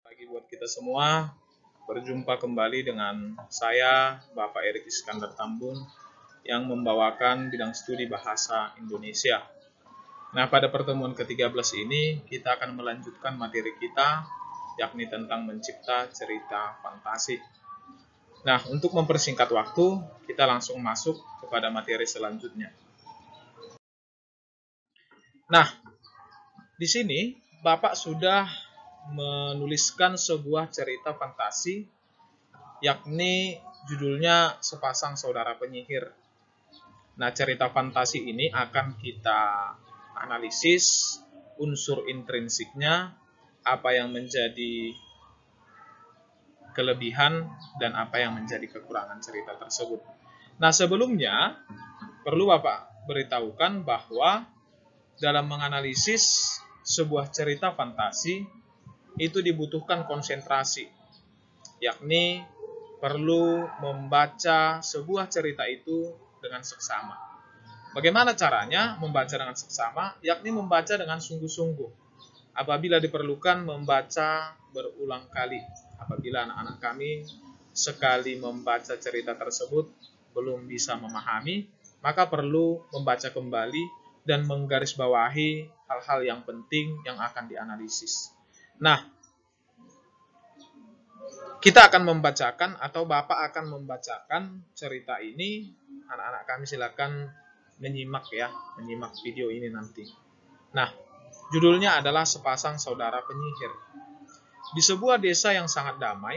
Pagi buat kita semua, berjumpa kembali dengan saya, Bapak Erik Iskandar Tambun, yang membawakan bidang studi Bahasa Indonesia. Nah, pada pertemuan ke-13 ini, kita akan melanjutkan materi kita, yakni tentang mencipta cerita fantasi. Nah, untuk mempersingkat waktu, kita langsung masuk kepada materi selanjutnya. Nah, di sini Bapak sudah menuliskan sebuah cerita fantasi, yakni judulnya Sepasang Saudara Penyihir. Nah, cerita fantasi ini akan kita analisis unsur intrinsiknya, apa yang menjadi kelebihan dan apa yang menjadi kekurangan cerita tersebut. Nah, sebelumnya perlu Bapak beritahukan bahwa dalam menganalisis sebuah cerita fantasi itu dibutuhkan konsentrasi, yakni perlu membaca sebuah cerita itu dengan seksama. Bagaimana caranya membaca dengan seksama? Yakni membaca dengan sungguh-sungguh. Apabila diperlukan membaca berulang kali. Apabila anak-anak kami sekali membaca cerita tersebut belum bisa memahami, maka perlu membaca kembali dan menggarisbawahi hal-hal yang penting yang akan dianalisis. Nah, kita akan membacakan atau Bapak akan membacakan cerita ini. Anak-anak kami silakan menyimak ya, menyimak video ini nanti. Nah, judulnya adalah Sepasang Saudara Penyihir. Di sebuah desa yang sangat damai,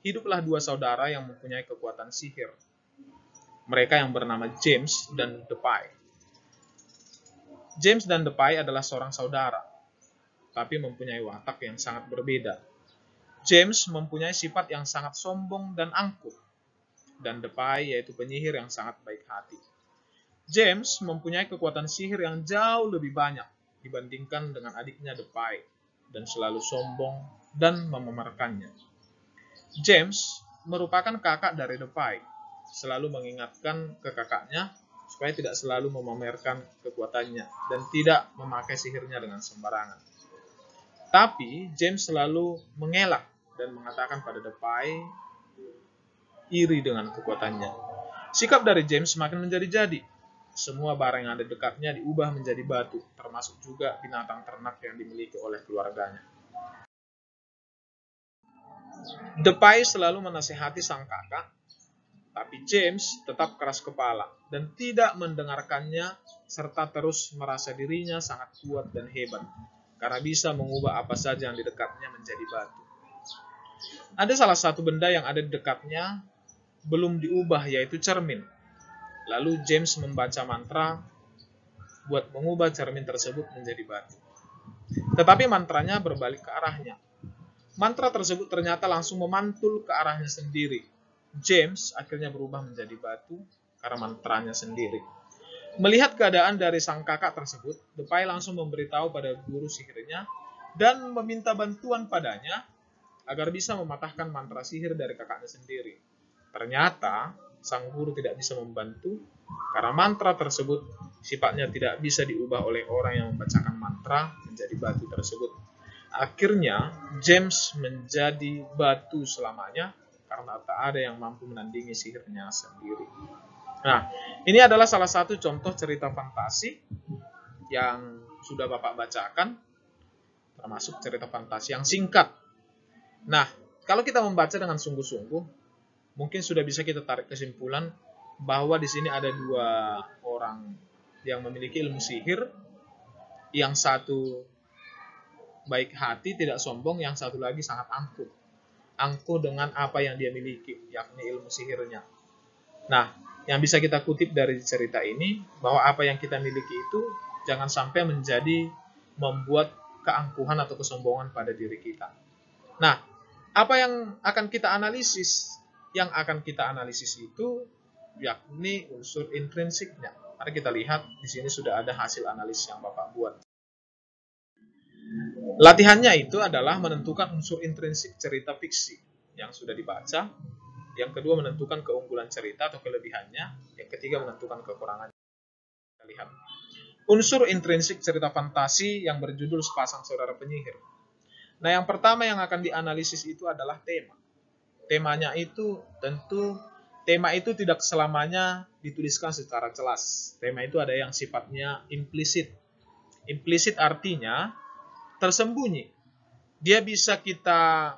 hiduplah dua saudara yang mempunyai kekuatan sihir. Mereka yang bernama James dan Depay. James dan Depay adalah seorang saudara, tapi mempunyai watak yang sangat berbeda. James mempunyai sifat yang sangat sombong dan angkuh, dan Depay yaitu penyihir yang sangat baik hati. James mempunyai kekuatan sihir yang jauh lebih banyak dibandingkan dengan adiknya Depay, dan selalu sombong dan memamerkannya. James merupakan kakak dari Depay, selalu mengingatkan ke kakaknya supaya tidak selalu memamerkan kekuatannya dan tidak memakai sihirnya dengan sembarangan. Tapi James selalu mengelak dan mengatakan pada Depay iri dengan kekuatannya. Sikap dari James semakin menjadi-jadi. Semua barang yang ada dekatnya diubah menjadi batu, termasuk juga binatang ternak yang dimiliki oleh keluarganya. Depay selalu menasihati sang kakak, tapi James tetap keras kepala dan tidak mendengarkannya, serta terus merasa dirinya sangat kuat dan hebat, karena bisa mengubah apa saja yang di dekatnya menjadi batu. Ada salah satu benda yang ada di dekatnya belum diubah, yaitu cermin. Lalu James membaca mantra buat mengubah cermin tersebut menjadi batu. Tetapi mantranya berbalik ke arahnya. Mantra tersebut ternyata langsung memantul ke arahnya sendiri. James akhirnya berubah menjadi batu karena mantranya sendiri. Melihat keadaan dari sang kakak tersebut, Depay langsung memberitahu pada guru sihirnya dan meminta bantuan padanya agar bisa mematahkan mantra sihir dari kakaknya sendiri. Ternyata, sang guru tidak bisa membantu karena mantra tersebut sifatnya tidak bisa diubah oleh orang yang membacakan mantra menjadi batu tersebut. Akhirnya, James menjadi batu selamanya karena tak ada yang mampu menandingi sihirnya sendiri. Nah, ini adalah salah satu contoh cerita fantasi yang sudah Bapak bacakan, termasuk cerita fantasi yang singkat. Nah, kalau kita membaca dengan sungguh-sungguh, mungkin sudah bisa kita tarik kesimpulan bahwa di sini ada dua orang yang memiliki ilmu sihir. Yang satu baik hati, tidak sombong, yang satu lagi sangat angkuh. Angkuh dengan apa yang dia miliki, yakni ilmu sihirnya. Nah, yang bisa kita kutip dari cerita ini, bahwa apa yang kita miliki itu jangan sampai menjadi membuat keangkuhan atau kesombongan pada diri kita. Nah, apa yang akan kita analisis? Yang akan kita analisis itu yakni unsur intrinsiknya. Mari kita lihat di sini sudah ada hasil analisis yang Bapak buat. Latihannya itu adalah menentukan unsur intrinsik cerita fiksi yang sudah dibaca. Yang kedua menentukan keunggulan cerita atau kelebihannya. Yang ketiga menentukan kekurangannya. Kita lihat. Unsur intrinsik cerita fantasi yang berjudul Sepasang Saudara Penyihir. Nah, yang pertama yang akan dianalisis itu adalah tema. Temanya itu tentu, tema itu tidak selamanya dituliskan secara jelas. Tema itu ada yang sifatnya implisit. Implisit artinya tersembunyi. Dia bisa kita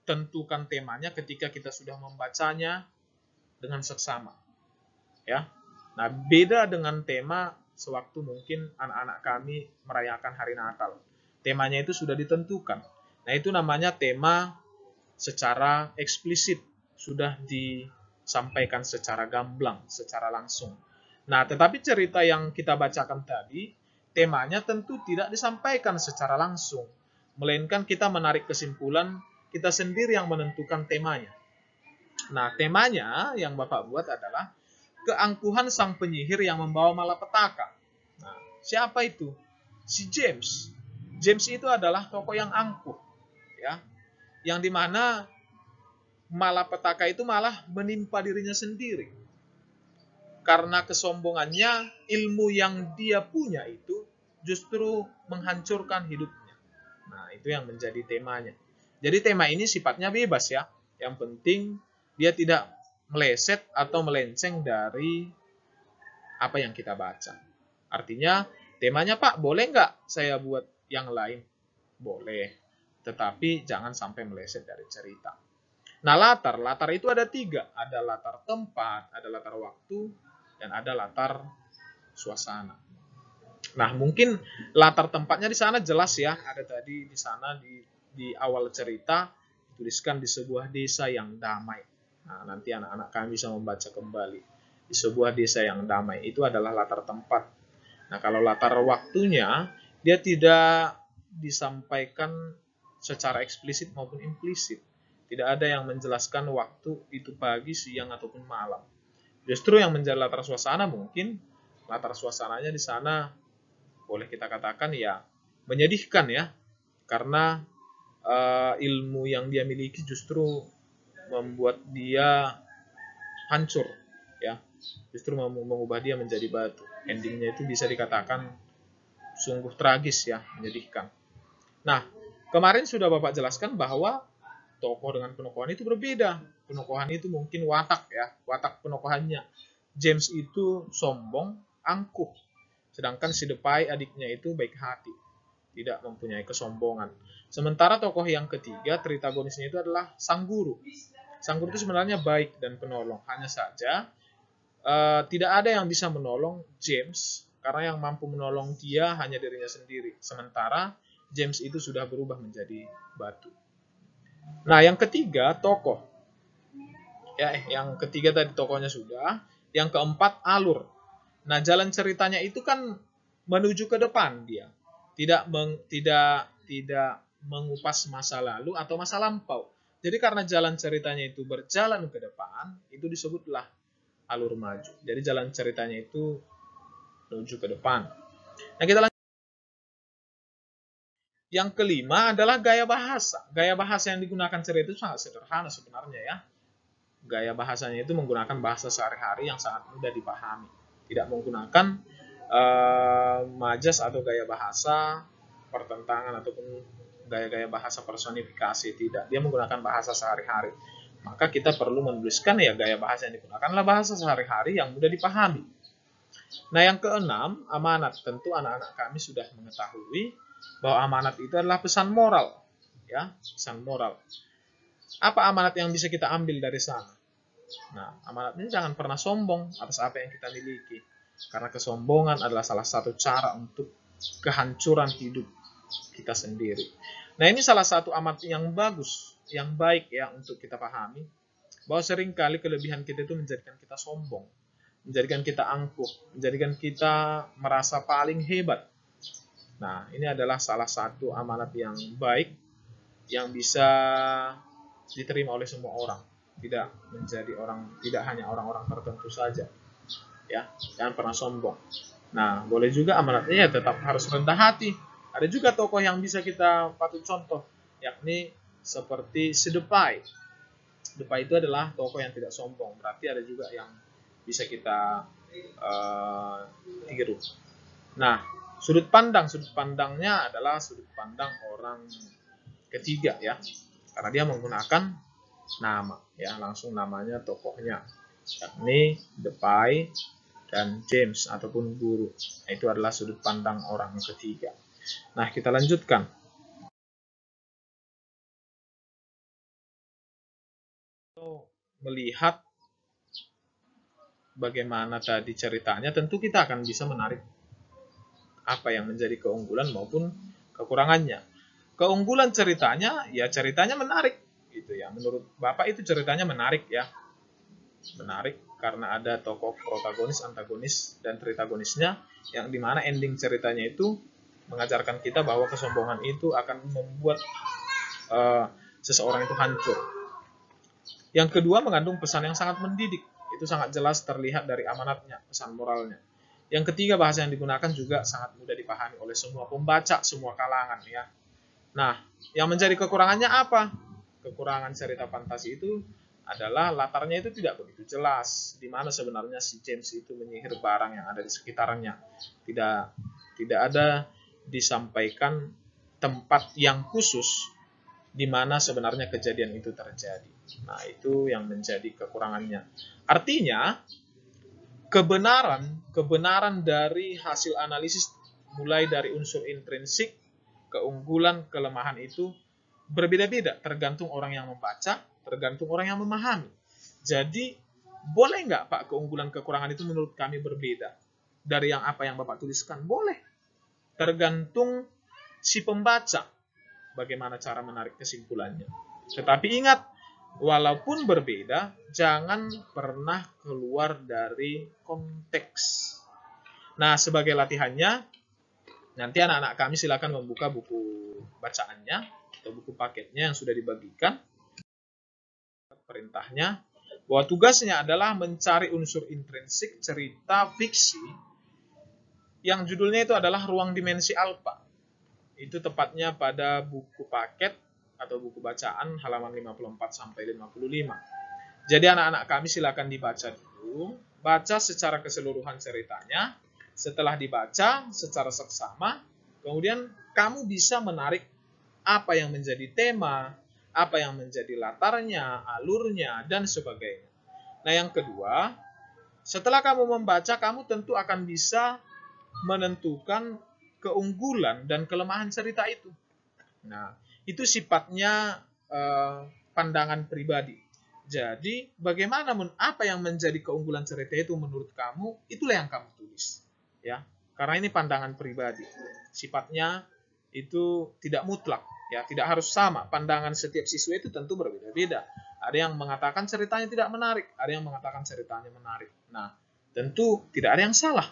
tentukan temanya ketika kita sudah membacanya dengan seksama. Ya. Nah, beda dengan tema sewaktu mungkin anak-anak kami merayakan hari Natal. Temanya itu sudah ditentukan. Nah, itu namanya tema secara eksplisit, sudah disampaikan secara gamblang, secara langsung. Nah, tetapi cerita yang kita bacakan tadi, temanya tentu tidak disampaikan secara langsung, melainkan kita menarik kesimpulan, kita sendiri yang menentukan temanya. Nah, temanya yang Bapak buat adalah keangkuhan sang penyihir yang membawa malapetaka. Nah, siapa itu? Si James. James itu adalah tokoh yang angkuh, ya, yang dimana malapetaka itu malah menimpa dirinya sendiri. Karena kesombongannya, ilmu yang dia punya itu justru menghancurkan hidupnya. Nah, itu yang menjadi temanya. Jadi tema ini sifatnya bebas ya. Yang penting dia tidak meleset atau melenceng dari apa yang kita baca. Artinya, temanya Pak, boleh nggak saya buat yang lain? Boleh. Tetapi jangan sampai meleset dari cerita. Nah, latar itu ada 3. Ada latar tempat, ada latar waktu, dan ada latar suasana. Nah, mungkin latar tempatnya di sana jelas ya. Ada tadi di sana di awal cerita dituliskan di sebuah desa yang damai. Nah, nanti anak-anak kami bisa membaca kembali. Di sebuah desa yang damai itu adalah latar tempat. Nah, kalau latar waktunya dia tidak disampaikan secara eksplisit maupun implisit. Tidak ada yang menjelaskan waktu itu pagi, siang ataupun malam. Justru yang menjadi latar suasana mungkin latar suasananya di sana boleh kita katakan ya menyedihkan ya, karena ilmu yang dia miliki justru membuat dia hancur ya, justru mengubah dia menjadi batu. Endingnya itu bisa dikatakan sungguh tragis ya, menyedihkan. Nah, kemarin sudah Bapak jelaskan bahwa tokoh dengan penokohan itu berbeda. Penokohan itu mungkin watak ya, watak penokohannya. James itu sombong, angkuh. Sedangkan si Depai adiknya itu baik hati, tidak mempunyai kesombongan. Sementara tokoh yang ketiga, tritagonisnya itu adalah sang guru. Sang guru itu sebenarnya baik dan penolong. Hanya saja tidak ada yang bisa menolong James, karena yang mampu menolong dia hanya dirinya sendiri. Sementara James itu sudah berubah menjadi batu. Nah, yang ketiga tokoh. Ya, yang ketiga tadi tokohnya sudah. Yang keempat alur. Nah, jalan ceritanya itu kan menuju ke depan dia. Tidak mengupas masa lalu atau masa lampau. Jadi karena jalan ceritanya itu berjalan ke depan, itu disebutlah alur maju. Jadi jalan ceritanya itu menuju ke depan. Nah, kita lanjut. Yang kelima adalah gaya bahasa. Gaya bahasa yang digunakan cerita itu sangat sederhana sebenarnya ya. Gaya bahasanya itu menggunakan bahasa sehari-hari yang sangat mudah dipahami. Tidak menggunakan majas atau gaya bahasa pertentangan ataupun gaya-gaya bahasa personifikasi. Tidak. Dia menggunakan bahasa sehari-hari. Maka kita perlu menuliskan ya gaya bahasa yang digunakan adalah bahasa sehari-hari yang mudah dipahami. Nah, yang keenam, amanat. Tentu anak-anak kami sudah mengetahui bahwa amanat itu adalah pesan moral. Ya, pesan moral. Apa amanat yang bisa kita ambil dari sana? Nah, amanat ini jangan pernah sombong atas apa yang kita miliki. Karena kesombongan adalah salah satu cara untuk kehancuran hidup kita sendiri. Nah, ini salah satu amanat yang bagus, yang baik ya untuk kita pahami. Bahwa seringkali kelebihan kita itu menjadikan kita sombong, menjadikan kita angkuh, menjadikan kita merasa paling hebat. Nah, ini adalah salah satu amanat yang baik yang bisa diterima oleh semua orang. Tidak menjadi orang, tidak hanya orang-orang tertentu saja. Ya, jangan pernah sombong. Nah, boleh juga amanatnya ya tetap harus rendah hati. Ada juga tokoh yang bisa kita patut contoh, yakni seperti si Depai. Depai itu adalah tokoh yang tidak sombong. Berarti ada juga yang bisa kita tiru. Nah, sudut pandangnya adalah sudut pandang orang ketiga ya, karena dia menggunakan nama ya, langsung namanya tokohnya, yakni Depay dan James ataupun guru. Nah, itu adalah sudut pandang orang ketiga. Nah, kita lanjutkan. Melihat bagaimana tadi ceritanya, tentu kita akan bisa menarik apa yang menjadi keunggulan maupun kekurangannya. Keunggulan ceritanya, ya ceritanya menarik gitu ya. Menurut Bapak itu ceritanya menarik ya. Menarik karena ada tokoh protagonis, antagonis, dan tritagonisnya, yang dimana ending ceritanya itu mengajarkan kita bahwa kesombongan itu akan membuat seseorang itu hancur. Yang kedua, mengandung pesan yang sangat mendidik. Itu sangat jelas terlihat dari amanatnya, pesan moralnya. Yang ketiga, bahasa yang digunakan juga sangat mudah dipahami oleh semua pembaca, semua kalangan ya. Nah, yang menjadi kekurangannya apa? Kekurangan cerita fantasi itu adalah latarnya itu tidak begitu jelas, di mana sebenarnya si James itu menyihir barang yang ada di sekitarnya. Tidak ada disampaikan tempat yang khusus di mana sebenarnya kejadian itu terjadi. Nah, itu yang menjadi kekurangannya. Artinya, kebenaran dari hasil analisis mulai dari unsur intrinsik, keunggulan, kelemahan itu berbeda-beda, tergantung orang yang membaca, tergantung orang yang memahami. Jadi, boleh nggak Pak keunggulan kekurangan itu menurut kami berbeda dari apa yang Bapak tuliskan? Boleh. Tergantung si pembaca bagaimana cara menarik kesimpulannya. Tetapi ingat, walaupun berbeda, jangan pernah keluar dari konteks. Nah, sebagai latihannya, nanti anak-anak kami silakan membuka buku bacaannya atau buku paketnya yang sudah dibagikan. Perintahnya bahwa tugasnya adalah mencari unsur intrinsik cerita fiksi yang judulnya itu adalah Ruang Dimensi Alpha. Itu tepatnya pada buku paket atau buku bacaan halaman 54 sampai 55. Jadi anak-anak kami silakan dibaca dulu, baca secara keseluruhan ceritanya. Setelah dibaca secara seksama, kemudian kamu bisa menarik apa yang menjadi tema, apa yang menjadi latarnya, alurnya, dan sebagainya. Nah, yang kedua, setelah kamu membaca, kamu tentu akan bisa menentukan keunggulan dan kelemahan cerita itu. Nah, itu sifatnya pandangan pribadi. Jadi, bagaimana apa yang menjadi keunggulan cerita itu menurut kamu, itulah yang kamu tulis. Ya, karena ini pandangan pribadi. Sifatnya itu tidak mutlak, ya, tidak harus sama. Pandangan setiap siswa itu tentu berbeda-beda. Ada yang mengatakan ceritanya tidak menarik, ada yang mengatakan ceritanya menarik. Nah, tentu tidak ada yang salah.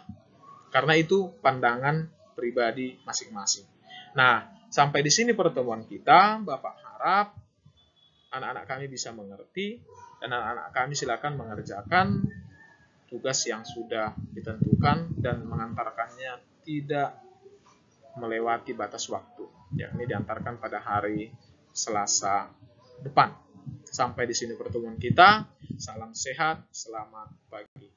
Karena itu pandangan pribadi masing-masing. Nah, sampai di sini pertemuan kita. Bapak harap anak-anak kami bisa mengerti, dan anak-anak kami silakan mengerjakan tugas yang sudah ditentukan dan mengantarkannya tidak melewati batas waktu, yakni diantarkan pada hari Selasa depan. Sampai di sini pertemuan kita. Salam sehat, selamat pagi.